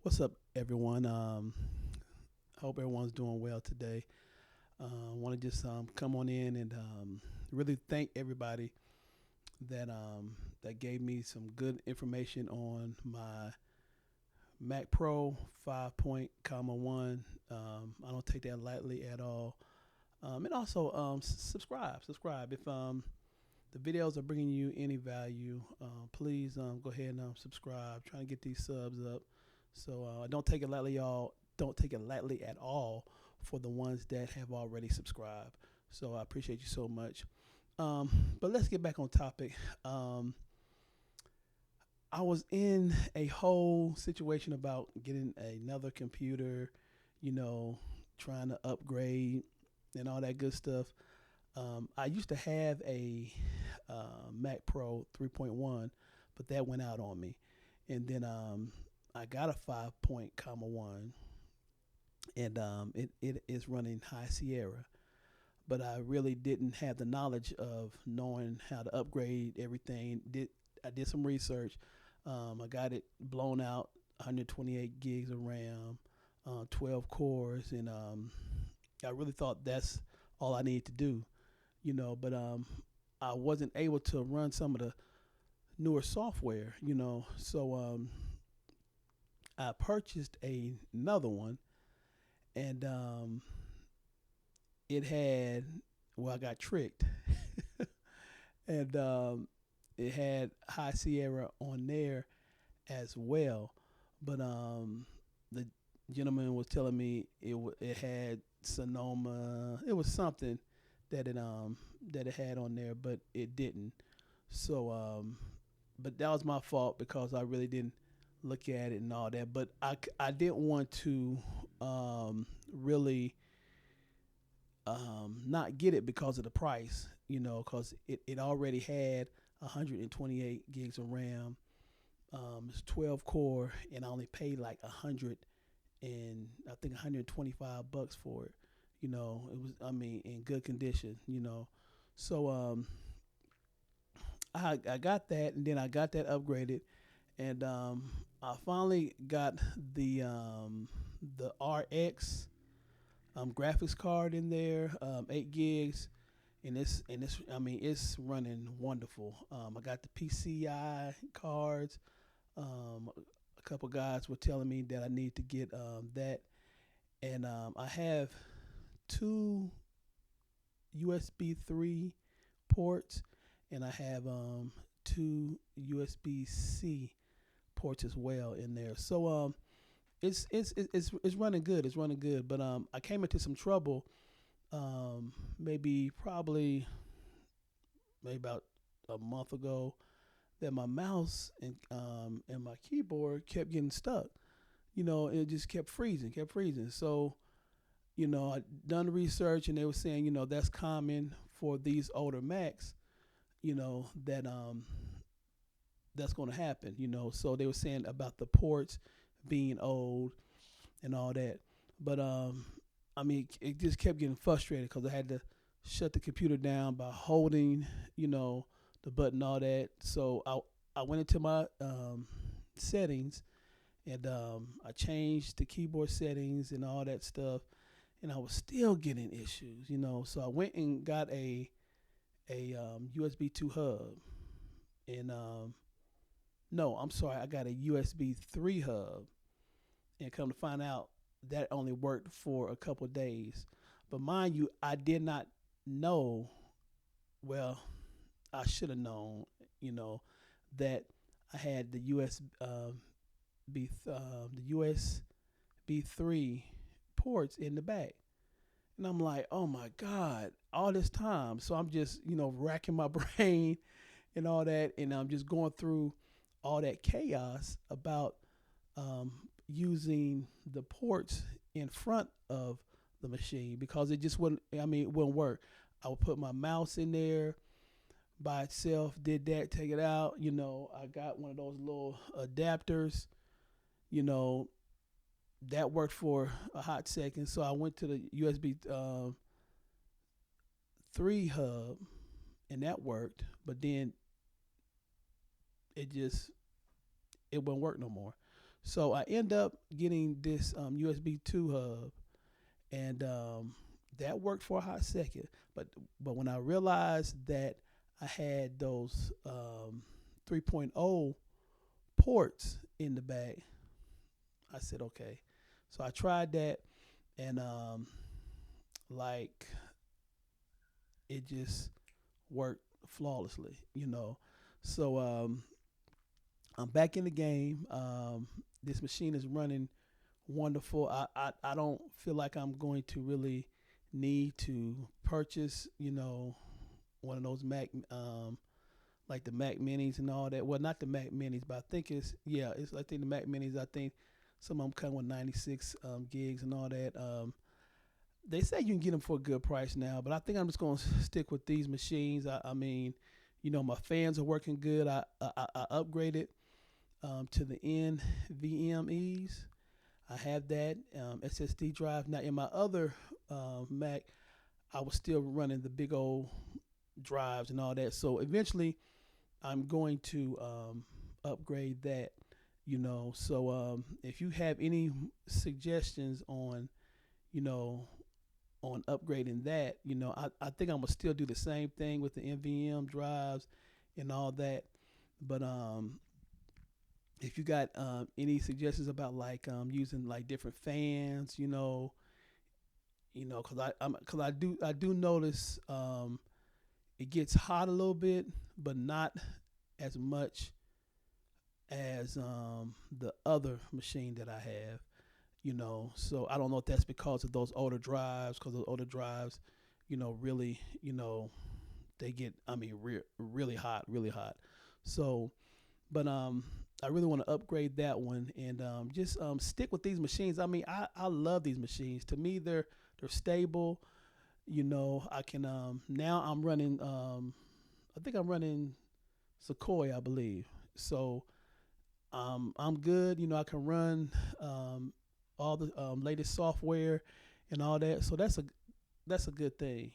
What's up, everyone? Hope everyone's doing well today. I want to just come on in and really thank everybody that gave me some good information on my Mac Pro 5 comma 1. I don't take that lightly at all. And also subscribe. If the videos are bringing you any value, please go ahead and subscribe. Trying to get these subs up. So don't take it lightly, y'all. Don't take it lightly at all for the ones that have already subscribed. So I appreciate you so much. Um, but let's get back on topic. Um, I was in a whole situation about getting another computer, you know, trying to upgrade and all that good stuff. I used to have a Mac Pro 3.1, but that went out on me. And then I got a 5 comma 1, and it is running High Sierra. But I really didn't have the knowledge of knowing how to upgrade everything. I did some research. I got it blown out, 128 gigs of RAM, 12 cores, and I really thought that's all I needed to do, But I wasn't able to run some of the newer software, So I purchased another one, and it had, well, I got tricked, and it had High Sierra on there as well, but the gentleman was telling me it had Sonoma. It was something that it had on there, but it didn't. So but that was my fault because I really didn't look at it and all that. But I didn't want to really not get it because of the price, because it already had 128 gigs of RAM. It's 12 core, and I only paid like 100 and I think $125 for it. It was, I mean, in good condition. So I got that, and then I got that upgraded, and I finally got the RX graphics card in there, 8 gigs, and it's I mean it's running wonderful. I got the PCI cards. A couple guys were telling me that I need to get that, and I have two USB 3 ports, and I have two USB C ports as well in there. So it's running good. It's running good. But I came into some trouble. Maybe about a month ago, that my mouse and my keyboard kept getting stuck. It just kept freezing. So I done the research, and they were saying, that's common for these older Macs. That that's going to happen. So they were saying about the ports being old and all that. But I mean, it just kept getting frustrated because I had to shut the computer down by holding, the button, all that. So I went into my settings, and I changed the keyboard settings and all that stuff, and I was still getting issues. So I went and got a USB 2 hub, and no, I'm sorry, I got a USB 3 hub, and come to find out that only worked for a couple of days. But mind you, I did not know. Well, I should have known, that I had the USB 3 ports in the back. And I'm like, oh my God, all this time. So I'm just, racking my brain and all that. And I'm just going through all that chaos about using the ports in front of the machine, because it just wouldn't, I mean, it wouldn't work. I would put my mouse in there by itself, did that, take it out. I got one of those little adapters, you know, that worked for a hot second. So I went to the USB 3 hub, and that worked. But then it just, it wouldn't work no more. So I end up getting this USB 2 hub, and that worked for a hot second. But when I realized that I had those 3.0 ports in the bag, I said okay. So I tried that, and like it just worked flawlessly, you know. So I'm back in the game. This machine is running wonderful. I don't feel like I'm going to really need to purchase, one of those Mac, like the Mac Minis and all that. Well, not the Mac Minis, but I think I think the Mac Minis. I think some of them come with 96 gigs and all that. They say you can get them for a good price now, but I think I'm just going to stick with these machines. I mean, my fans are working good. I upgraded to the NVMe's. I have that SSD drive. Now, in my other Mac, I was still running the big old drives and all that. So eventually, I'm going to upgrade that. So if you have any suggestions you know, on upgrading that, I think I'm gonna still do the same thing with the NVM drives and all that. But if you got any suggestions about like using like different fans, cause I do notice it gets hot a little bit, but not as much as the other machine that I have. So I don't know if that's because of those older drives, because those older drives, really, they get, I mean, really hot, really hot. So, but I really want to upgrade that one and just stick with these machines. I mean, I love these machines. To me, they're stable. I can now I'm running. I think I'm running Sequoia, I believe. So I'm good. I can run all the latest software and all that. So that's a good thing.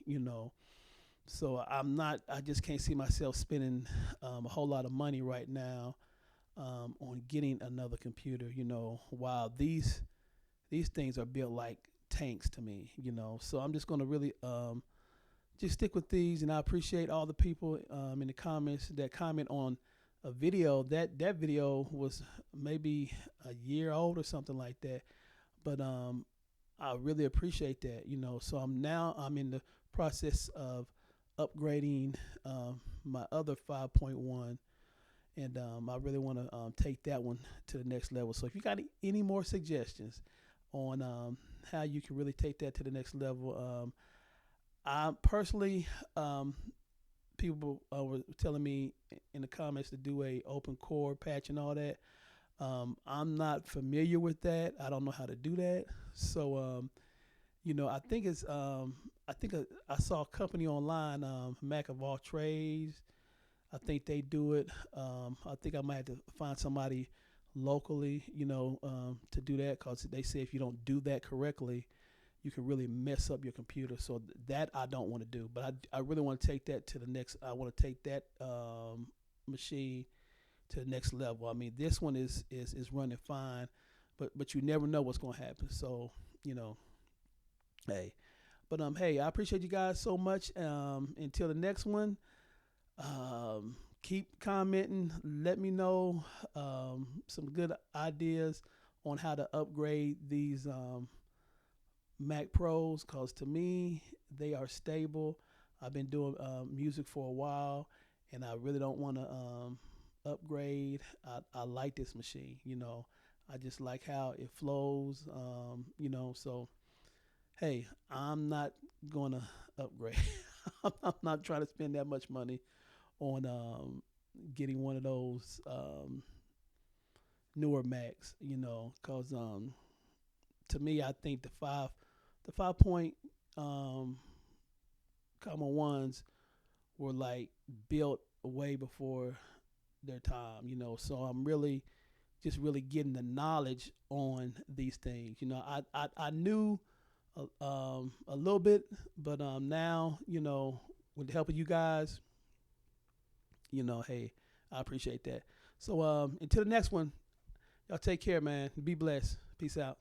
So I just can't see myself spending a whole lot of money right now on getting another computer. While these things are built like tanks to me. So I'm just going to really just stick with these, and I appreciate all the people in the comments that comment on a video. That video was maybe a year old or something like that, but I really appreciate that. So I'm in the process of upgrading my other 5.1, and I really want to take that one to the next level. So if you got any more suggestions on how you can really take that to the next level, I personally, people were telling me in the comments to do a open core patch and all that. I'm not familiar with that. I don't know how to do that. So, I think I saw a company online, Mac of All Trades. I think they do it. I think I might have to find somebody locally, to do that, because they say if you don't do that correctly, you can really mess up your computer. So that I don't want to do, but I really want to take that to the next. I want to take that machine to the next level. I mean, this one is running fine, but you never know what's going to happen. So hey, but hey, I appreciate you guys so much. Until the next one, keep commenting. Let me know some good ideas on how to upgrade these Mac Pros, because to me they are stable. I've been doing music for a while, and I really don't want to upgrade. I like this machine. I just like how it flows. So hey, I'm not gonna upgrade. I'm not trying to spend that much money on getting one of those newer Macs. Because to me, I think the 5 point comma ones were like built way before their time. So I'm really getting the knowledge on these things. I knew a little bit, but now with the help of you guys, hey, I appreciate that. So until the next one, Y'all take care, man. Be blessed. Peace out.